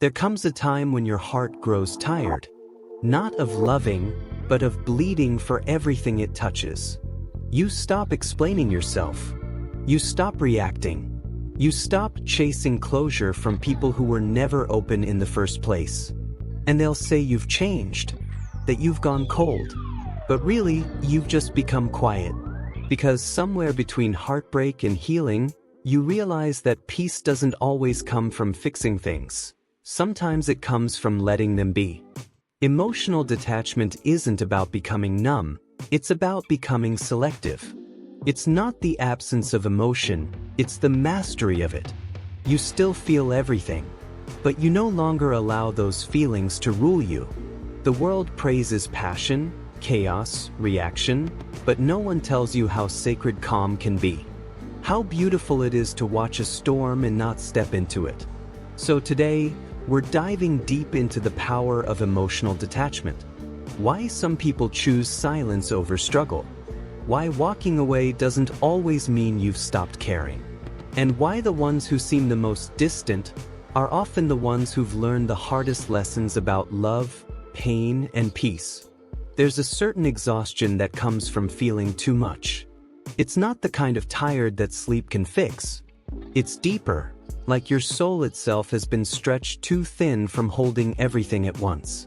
There comes a time when your heart grows tired, not of loving, but of bleeding for everything it touches. You stop explaining yourself. You stop reacting. You stop chasing closure from people who were never open in the first place. And they'll say you've changed, that you've gone cold. But really, you've just become quiet. Because somewhere between heartbreak and healing, you realize that peace doesn't always come from fixing things. Sometimes it comes from letting them be. Emotional detachment isn't about becoming numb, it's about becoming selective. It's not the absence of emotion, it's the mastery of it. You still feel everything, but you no longer allow those feelings to rule you. The world praises passion, chaos, reaction, but no one tells you how sacred calm can be. How beautiful it is to watch a storm and not step into it. So today, we're diving deep into the power of emotional detachment. Why some people choose silence over struggle. Why walking away doesn't always mean you've stopped caring. And why the ones who seem the most distant are often the ones who've learned the hardest lessons about love, pain, and peace. There's a certain exhaustion that comes from feeling too much. It's not the kind of tired that sleep can fix. It's deeper, like your soul itself has been stretched too thin from holding everything at once.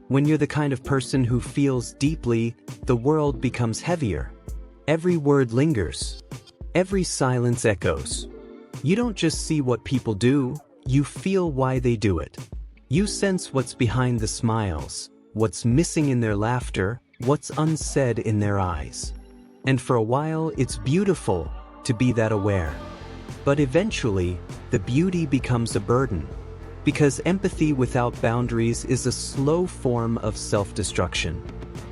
When you're the kind of person who feels deeply, the world becomes heavier. Every word lingers. Every silence echoes. You don't just see what people do, you feel why they do it. You sense what's behind the smiles, what's missing in their laughter, what's unsaid in their eyes. And for a while, it's beautiful to be that aware. But eventually, the beauty becomes a burden. Because empathy without boundaries is a slow form of self-destruction.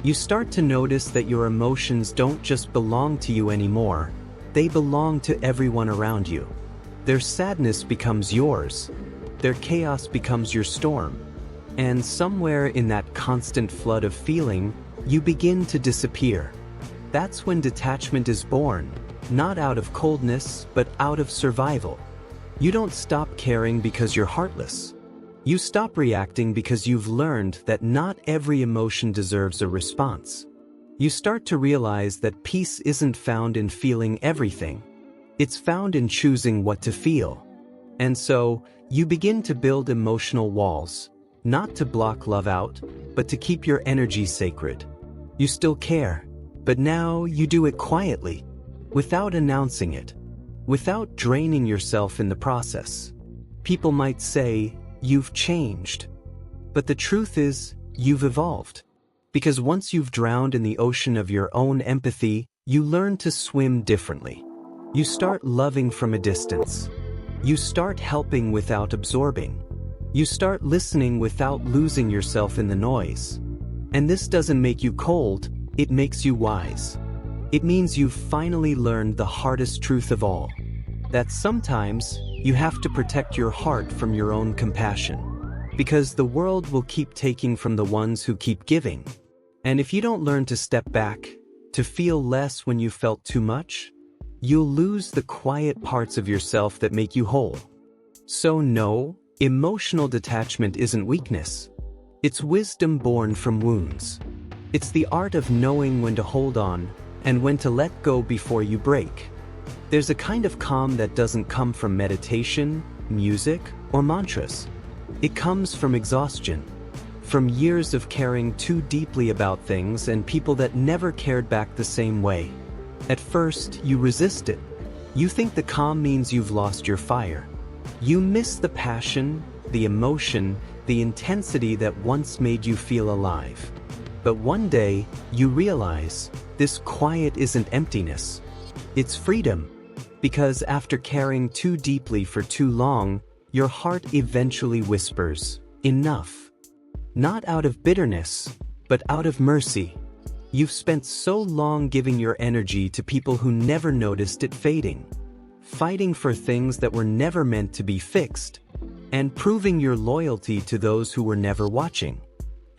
You start to notice that your emotions don't just belong to you anymore, they belong to everyone around you. Their sadness becomes yours, their chaos becomes your storm, and somewhere in that constant flood of feeling, you begin to disappear. That's when detachment is born, not out of coldness, but out of survival. You don't stop caring because you're heartless. You stop reacting because you've learned that not every emotion deserves a response. You start to realize that peace isn't found in feeling everything. It's found in choosing what to feel. And so, you begin to build emotional walls, not to block love out, but to keep your energy sacred. You still care, but now you do it quietly, without announcing it, without draining yourself in the process. People might say, you've changed. But the truth is, you've evolved. Because once you've drowned in the ocean of your own empathy, you learn to swim differently. You start loving from a distance. You start helping without absorbing. You start listening without losing yourself in the noise. And this doesn't make you cold, it makes you wise. It means you've finally learned the hardest truth of all. That sometimes, you have to protect your heart from your own compassion. Because the world will keep taking from the ones who keep giving. And if you don't learn to step back, to feel less when you felt too much, you'll lose the quiet parts of yourself that make you whole. So no, emotional detachment isn't weakness. It's wisdom born from wounds. It's the art of knowing when to hold on, and when to let go before you break. There's a kind of calm that doesn't come from meditation, music, or mantras. It comes from exhaustion. From years of caring too deeply about things and people that never cared back the same way. At first, you resist it. You think the calm means you've lost your fire. You miss the passion, the emotion, the intensity that once made you feel alive. But one day, you realize, this quiet isn't emptiness. It's freedom. Because after caring too deeply for too long, your heart eventually whispers, enough. Not out of bitterness, but out of mercy. You've spent so long giving your energy to people who never noticed it fading, fighting for things that were never meant to be fixed, and proving your loyalty to those who were never watching.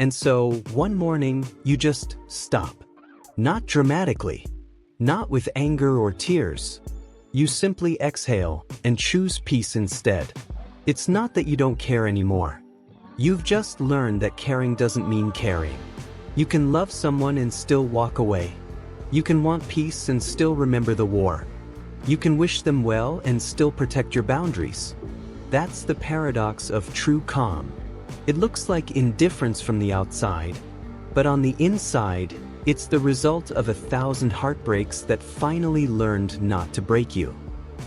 And so, one morning, you just stop. Not dramatically, not with anger or tears. You simply exhale and choose peace instead. It's not that you don't care anymore. You've just learned that caring doesn't mean caring. You can love someone and still walk away. You can want peace and still remember the war. You can wish them well and still protect your boundaries. That's the paradox of true calm. It looks like indifference from the outside, but on the inside, it's the result of 1,000 heartbreaks that finally learned not to break you.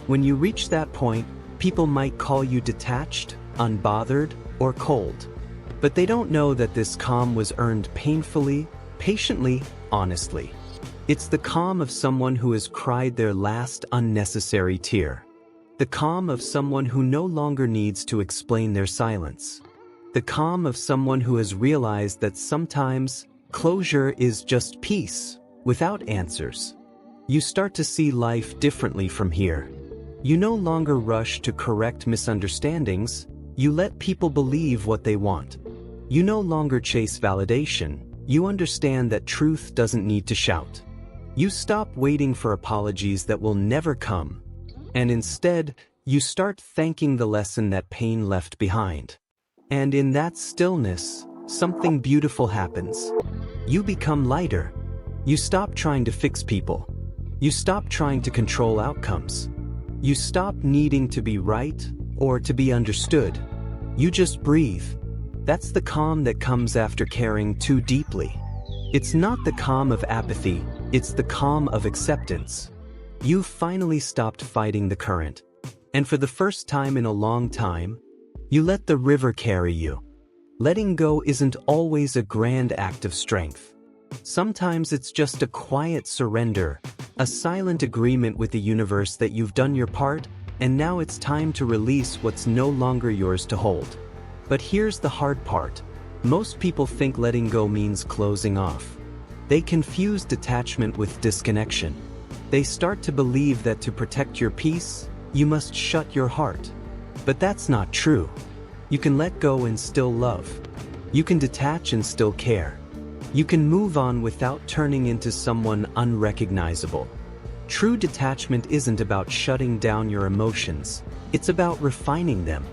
When you reach that point, people might call you detached, unbothered, or cold. But they don't know that this calm was earned painfully, patiently, honestly. It's the calm of someone who has cried their last unnecessary tear. The calm of someone who no longer needs to explain their silence. The calm of someone who has realized that sometimes closure is just peace, without answers. You start to see life differently from here. You no longer rush to correct misunderstandings. You let people believe what they want. You no longer chase validation. You understand that truth doesn't need to shout. You stop waiting for apologies that will never come. And instead, you start thanking the lesson that pain left behind. And in that stillness, something beautiful happens. You become lighter. You stop trying to fix people. You stop trying to control outcomes. You stop needing to be right or to be understood. You just breathe. That's the calm that comes after caring too deeply. It's not the calm of apathy, it's the calm of acceptance. You've finally stopped fighting the current. And for the first time in a long time, you let the river carry you. Letting go isn't always a grand act of strength. Sometimes it's just a quiet surrender, a silent agreement with the universe that you've done your part, and now it's time to release what's no longer yours to hold. But here's the hard part. Most people think letting go means closing off. They confuse detachment with disconnection. They start to believe that to protect your peace, you must shut your heart. But that's not true. You can let go and still love. You can detach and still care. You can move on without turning into someone unrecognizable. True detachment isn't about shutting down your emotions. It's about refining them.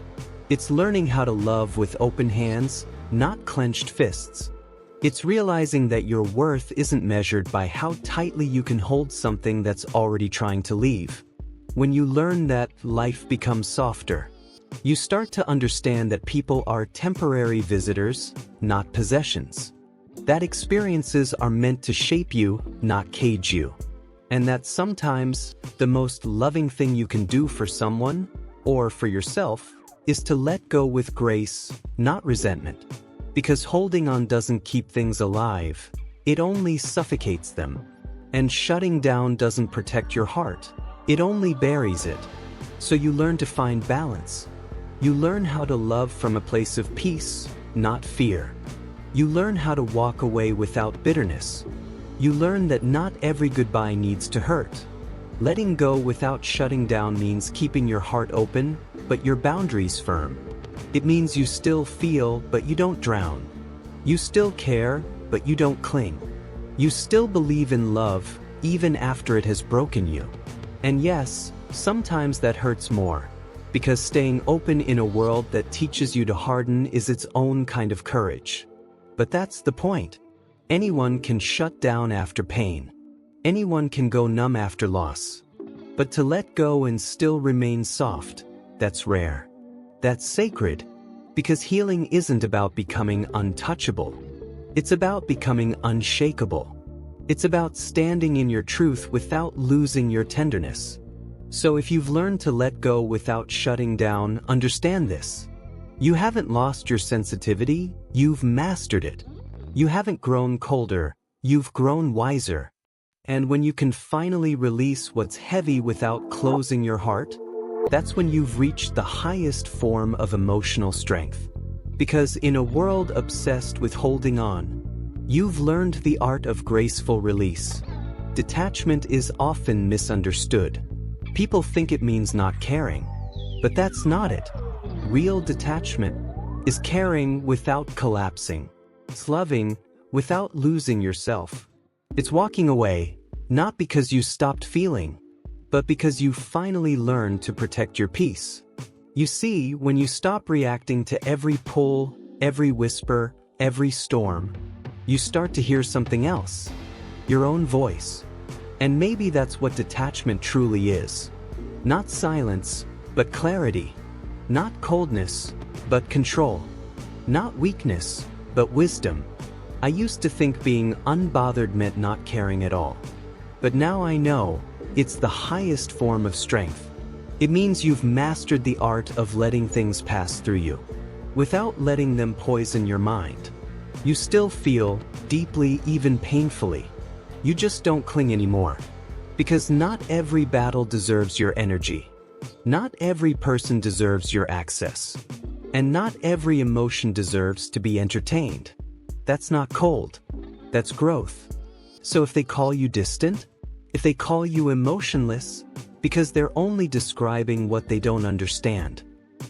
It's learning how to love with open hands, not clenched fists. It's realizing that your worth isn't measured by how tightly you can hold something that's already trying to leave. When you learn that, life becomes softer. You start to understand that people are temporary visitors, not possessions. That experiences are meant to shape you, not cage you. And that sometimes, the most loving thing you can do for someone, or for yourself, is to let go with grace, not resentment. Because holding on doesn't keep things alive, it only suffocates them. And shutting down doesn't protect your heart, it only buries it. So you learn to find balance. You learn how to love from a place of peace, not fear. You learn how to walk away without bitterness. You learn that not every goodbye needs to hurt. Letting go without shutting down means keeping your heart open, but your boundaries firm. It means you still feel, but you don't drown. You still care, but you don't cling. You still believe in love, even after it has broken you. And yes, sometimes that hurts more. Because staying open in a world that teaches you to harden is its own kind of courage. But that's the point. Anyone can shut down after pain. Anyone can go numb after loss. But to let go and still remain soft, that's rare. That's sacred. Because healing isn't about becoming untouchable. It's about becoming unshakable. It's about standing in your truth without losing your tenderness. So if you've learned to let go without shutting down, understand this. You haven't lost your sensitivity, you've mastered it. You haven't grown colder, you've grown wiser. And when you can finally release what's heavy without closing your heart, that's when you've reached the highest form of emotional strength. Because in a world obsessed with holding on, you've learned the art of graceful release. Detachment is often misunderstood. People think it means not caring, but that's not it. Real detachment is caring without collapsing. It's loving without losing yourself. It's walking away, not because you stopped feeling, but because you finally learned to protect your peace. You see, when you stop reacting to every pull, every whisper, every storm, you start to hear something else. Your own voice. And maybe that's what detachment truly is. Not silence, but clarity. Not coldness, but control. Not weakness, but wisdom. I used to think being unbothered meant not caring at all. But now I know, it's the highest form of strength. It means you've mastered the art of letting things pass through you, without letting them poison your mind. You still feel, deeply, even painfully. You just don't cling anymore. Because not every battle deserves your energy. Not every person deserves your access. And not every emotion deserves to be entertained. That's not cold. That's growth. So if they call you distant, if they call you emotionless, because they're only describing what they don't understand.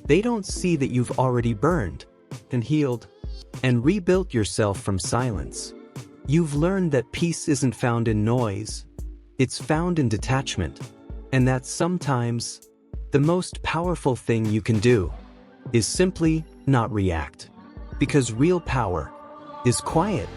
They don't see that you've already burned, and healed, and rebuilt yourself from silence. You've learned that peace isn't found in noise, it's found in detachment, and that sometimes, the most powerful thing you can do is simply not react. Because real power is quiet.